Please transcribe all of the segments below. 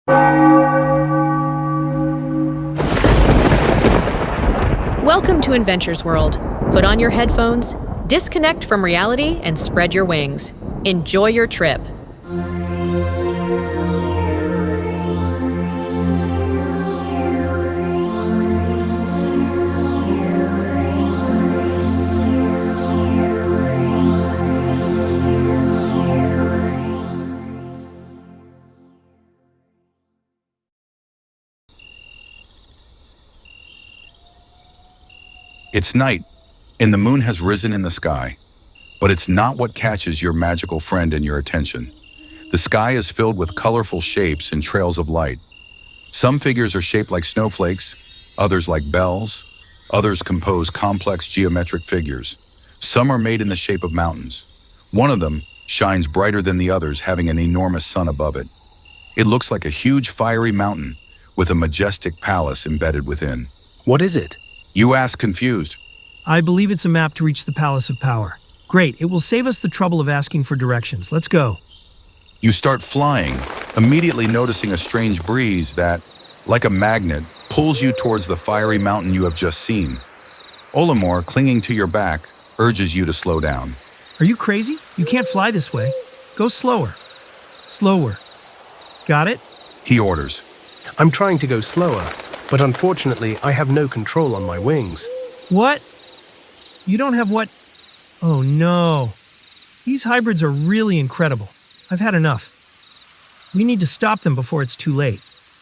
Welcome to Adventure's World. Put on your headphones, disconnect from reality, and spread your wings. Enjoy your trip. It's night, and the moon has risen in the sky. But it's not what catches your magical friend and your attention. The sky is filled with colorful shapes and trails of light. Some figures are shaped like snowflakes, others like bells, others compose complex geometric figures. Some are made in the shape of mountains. One of them shines brighter than the others, having an enormous sun above it. It looks like a huge fiery mountain with a majestic palace embedded within. What is it? You ask, confused. I believe it's a map to reach the Palace of Power. Great, it will save us the trouble of asking for directions. Let's go. You start flying, immediately noticing a strange breeze that, like a magnet, pulls you towards the fiery mountain you have just seen. Olimor, clinging to your back, urges you to slow down. Are you crazy? You can't fly this way. Go slower. Slower. Got it? He orders. I'm trying to go slower, but unfortunately I have no control on my wings. What? You don't have what? Oh no. These hybrids are really incredible. I've had enough. We need to stop them before it's too late.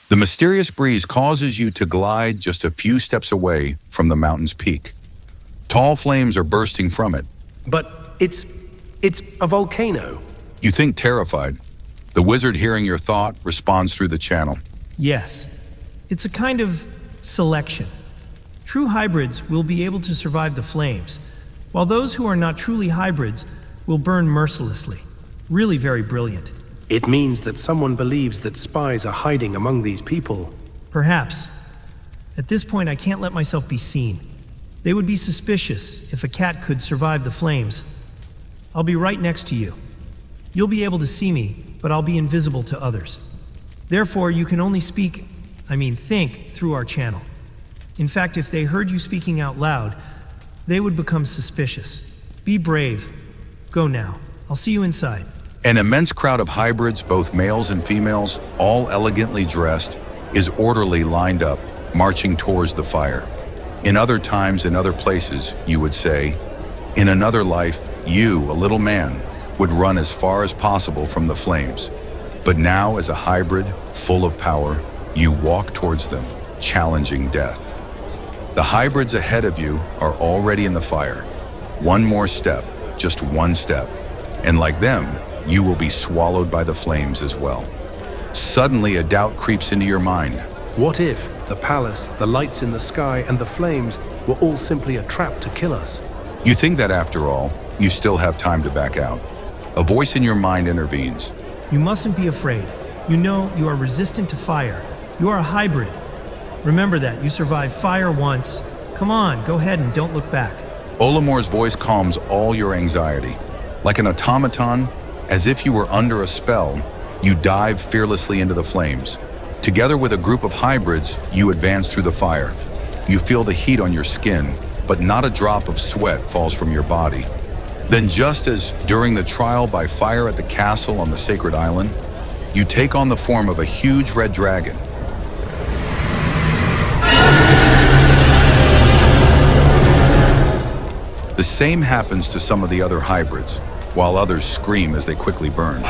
The mysterious breeze causes you to glide just a few steps away from the mountain's peak. Tall flames are bursting from it. But it's a volcano. You think terrified. The wizard, hearing your thought, responds through the channel. Yes. It's a kind of selection. True hybrids will be able to survive the flames, while those who are not truly hybrids will burn mercilessly. Really very brilliant. It means that someone believes that spies are hiding among these people. Perhaps. At this point, I can't let myself be seen. They would be suspicious if a cat could survive the flames. I'll be right next to you. You'll be able to see me, but I'll be invisible to others. Therefore, you can only think through our channel. In fact, if they heard you speaking out loud, they would become suspicious. Be brave. Go now. I'll see you inside. An immense crowd of hybrids, both males and females, all elegantly dressed, is orderly lined up, marching towards the fire. In other times, in other places, you would say, in another life, you, a little man, would run as far as possible from the flames. But now, as a hybrid, full of power, you walk towards them, challenging death. The hybrids ahead of you are already in the fire. One more step, just one step, and like them, you will be swallowed by the flames as well. Suddenly, a doubt creeps into your mind. What if the palace, the lights in the sky, and the flames were all simply a trap to kill us? You think that after all, you still have time to back out. A voice in your mind intervenes. You mustn't be afraid. You know you are resistant to fire. You are a hybrid. Remember that. You survived fire once. Come on, go ahead and don't look back. Olimor's voice calms all your anxiety. Like an automaton, as if you were under a spell, you dive fearlessly into the flames. Together with a group of hybrids, you advance through the fire. You feel the heat on your skin, but not a drop of sweat falls from your body. Then, just as during the trial by fire at the castle on the sacred island, you take on the form of a huge red dragon. The same happens to some of the other hybrids, while others scream as they quickly burn.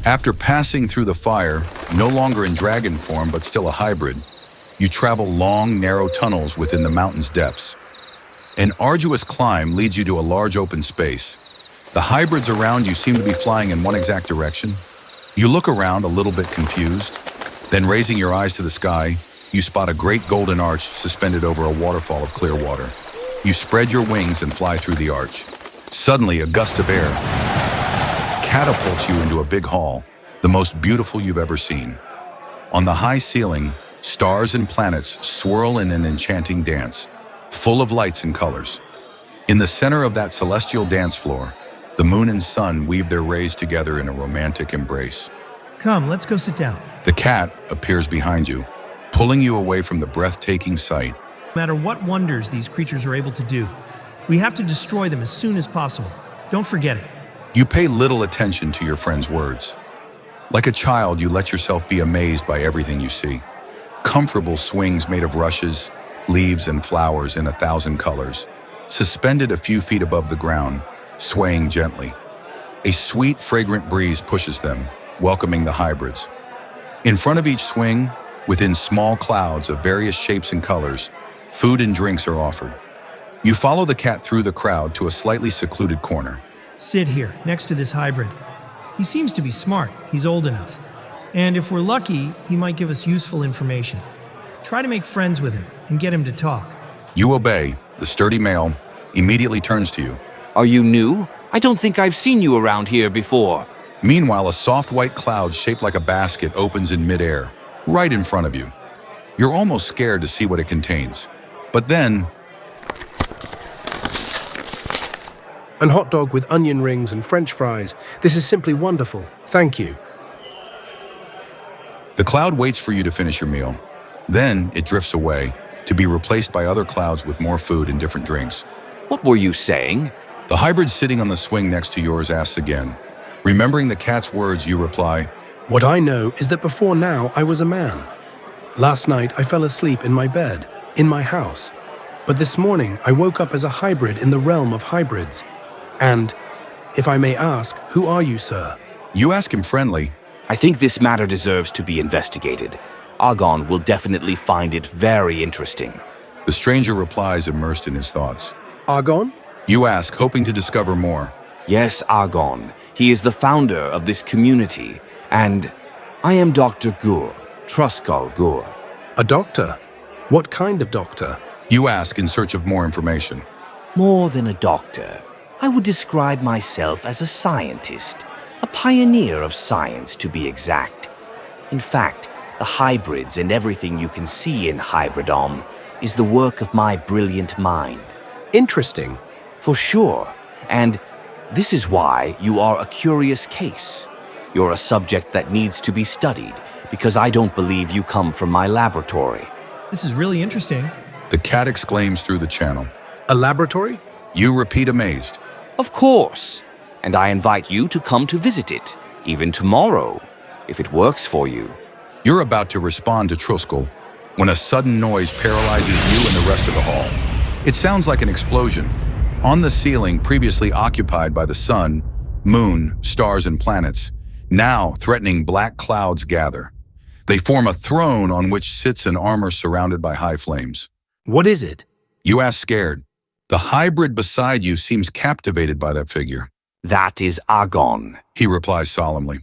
After passing through the fire, no longer in dragon form but still a hybrid, you travel long, narrow tunnels within the mountain's depths. An arduous climb leads you to a large open space. The hybrids around you seem to be flying in one exact direction. You look around a little bit confused. Then, raising your eyes to the sky, you spot a great golden arch suspended over a waterfall of clear water. You spread your wings and fly through the arch. Suddenly, a gust of air catapults you into a big hall, the most beautiful you've ever seen. On the high ceiling, stars and planets swirl in an enchanting dance, full of lights and colors. In the center of that celestial dance floor, The moon and sun weave their rays together in a romantic embrace. Come, let's go sit down. The cat appears behind you, pulling you away from the breathtaking sight. No matter what wonders these creatures are able to do, we have to destroy them as soon as possible. Don't forget it. You pay little attention to your friend's words. Like a child, you let yourself be amazed by everything you see. Comfortable swings made of rushes, leaves, and flowers in 1,000 colors, suspended a few feet above the ground, swaying gently. A sweet, fragrant breeze pushes them, welcoming the hybrids. In front of each swing, within small clouds of various shapes and colors, food and drinks are offered. You follow the cat through the crowd to a slightly secluded corner. Sit here, next to this hybrid. He seems to be smart. He's old enough. And if we're lucky, he might give us useful information. Try to make friends with him and get him to talk. You obey. The sturdy male immediately turns to you. Are you new? I don't think I've seen you around here before. Meanwhile, a soft white cloud shaped like a basket opens in midair, right in front of you. You're almost scared to see what it contains. But then, An hot dog with onion rings and French fries. This is simply wonderful. Thank you. the cloud waits for you to finish your meal. Then it drifts away, to be replaced by other clouds with more food and different drinks. What were you saying? The hybrid sitting on the swing next to yours asks again. Remembering the cat's words, you reply, What I know is that before now I was a man. Last night I fell asleep in my bed, in my house. But this morning I woke up as a hybrid in the realm of hybrids. And, if I may ask, who are you, sir? You ask him friendly. I think this matter deserves to be investigated. Argon will definitely find it very interesting. The stranger replies, immersed in his thoughts. Argon? You ask, hoping to discover more. Yes, Argon. He is the founder of this community. And I am Dr. Gur, Truskal Gur. A doctor? What kind of doctor? You ask in search of more information. More than a doctor. I would describe myself as a scientist, a pioneer of science to be exact. In fact, the hybrids and everything you can see in Hybridom is the work of my brilliant mind. Interesting. For sure. And this is why you are a curious case. You're a subject that needs to be studied because I don't believe you come from my laboratory. This is really interesting. The cat exclaims through the channel. A laboratory? You repeat, amazed. Of course. And I invite you to come to visit it, even tomorrow, if it works for you. You're about to respond to Truskal when a sudden noise paralyzes you and the rest of the hall. It sounds like an explosion. On the ceiling, previously occupied by the sun, moon, stars, and planets, now threatening black clouds gather. They form a throne on which sits an armor surrounded by high flames. What is it? You ask scared. The hybrid beside you seems captivated by that figure. That is Argon. He replies solemnly.